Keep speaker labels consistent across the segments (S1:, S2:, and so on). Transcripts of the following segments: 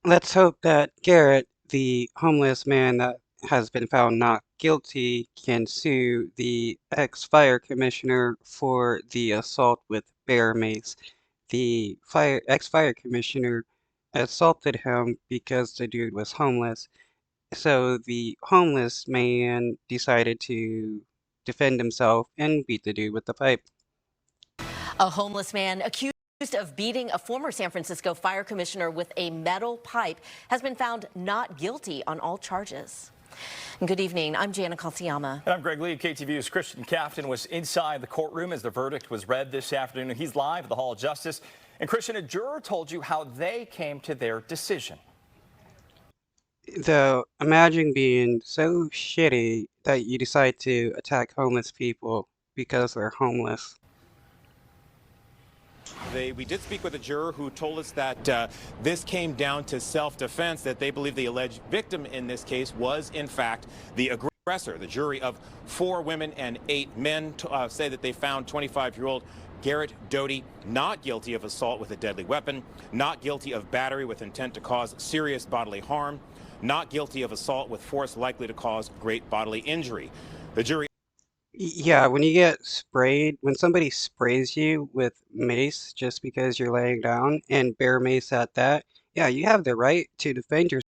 S1: Let's hope that Garrett, the homeless man that has been found not guilty, can sue the ex-fire commissioner for the assault with bear mace. The ex-fire commissioner assaulted him because the dude was homeless. So the homeless man decided to defend himself and beat the dude with the pipe.
S2: A homeless man accused of beating a former San Francisco fire commissioner with a metal pipe has been found not guilty on all charges. Good evening. I'm Jana Kalsiyama.
S3: And I'm Greg Lee. KTVU's Christian Kafton was inside the courtroom as the verdict was read this afternoon. He's live at the Hall of Justice. And Christian, a juror told you how they came to their decision.
S1: Though, imagine being so shitty that you decide to attack homeless people because they're homeless.
S4: We did speak with a juror who told us that this came down to self-defense, that they believe the alleged victim in this case was, in fact, the aggressor. The jury of 4 women and 8 men say that they found 25-year-old Garrett Doty not guilty of assault with a deadly weapon, not guilty of battery with intent to cause serious bodily harm, not guilty of assault with force likely to cause great bodily injury. The jury
S1: Yeah, when you get sprayed, when somebody sprays you with mace just because you're laying down, and bear mace at that, yeah, you have the right to defend yourself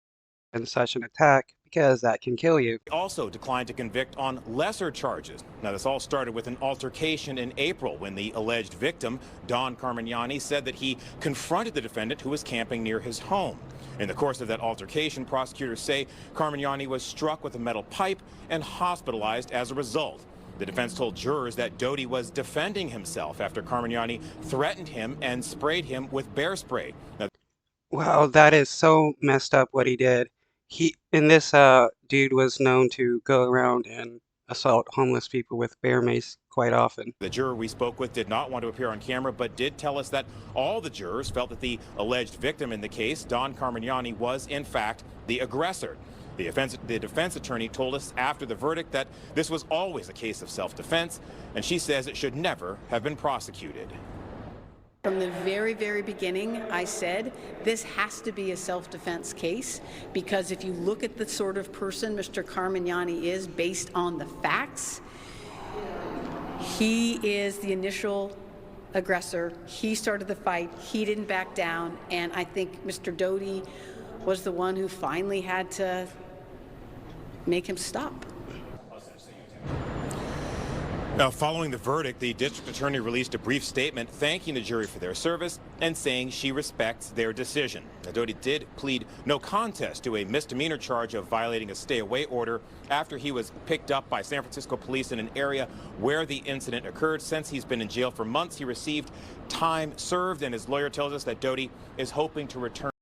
S1: in such an attack because that can kill you.
S4: also declined to convict on lesser charges. Now, this all started with an altercation in April when the alleged victim, Don Carmignani, said that he confronted the defendant who was camping near his home. In the course of that altercation, prosecutors say Carmignani was struck with a metal pipe and hospitalized as a result. The defense told jurors that Doty was defending himself after Carmignani threatened him and sprayed him with bear spray. Now,
S1: Wow, that is so messed up what he did. This dude was known to go around and assault homeless people with bear mace quite often.
S4: the juror we spoke with did not want to appear on camera, but did tell us that all the jurors felt that the alleged victim in the case, Don Carmignani, was in fact the aggressor. The defense attorney told us after the verdict that this was always a case of self-defense, and she says it should never have been prosecuted.
S5: From the very, very beginning, I said this has to be a self-defense case because if you look at the sort of person Mr. Carmignani is based on the facts, he is the initial aggressor. He started the fight. He didn't back down. And I think Mr. Doty was the one who finally had to make him stop.
S4: Now, following the verdict, the district attorney released a brief statement thanking the jury for their service and saying she respects their decision. Now, Doty did plead no contest to a misdemeanor charge of violating a stay-away order after he was picked up by San Francisco police in an area where the incident occurred. Since he's been in jail for months, he received time served, and his lawyer tells us that Doty is hoping to return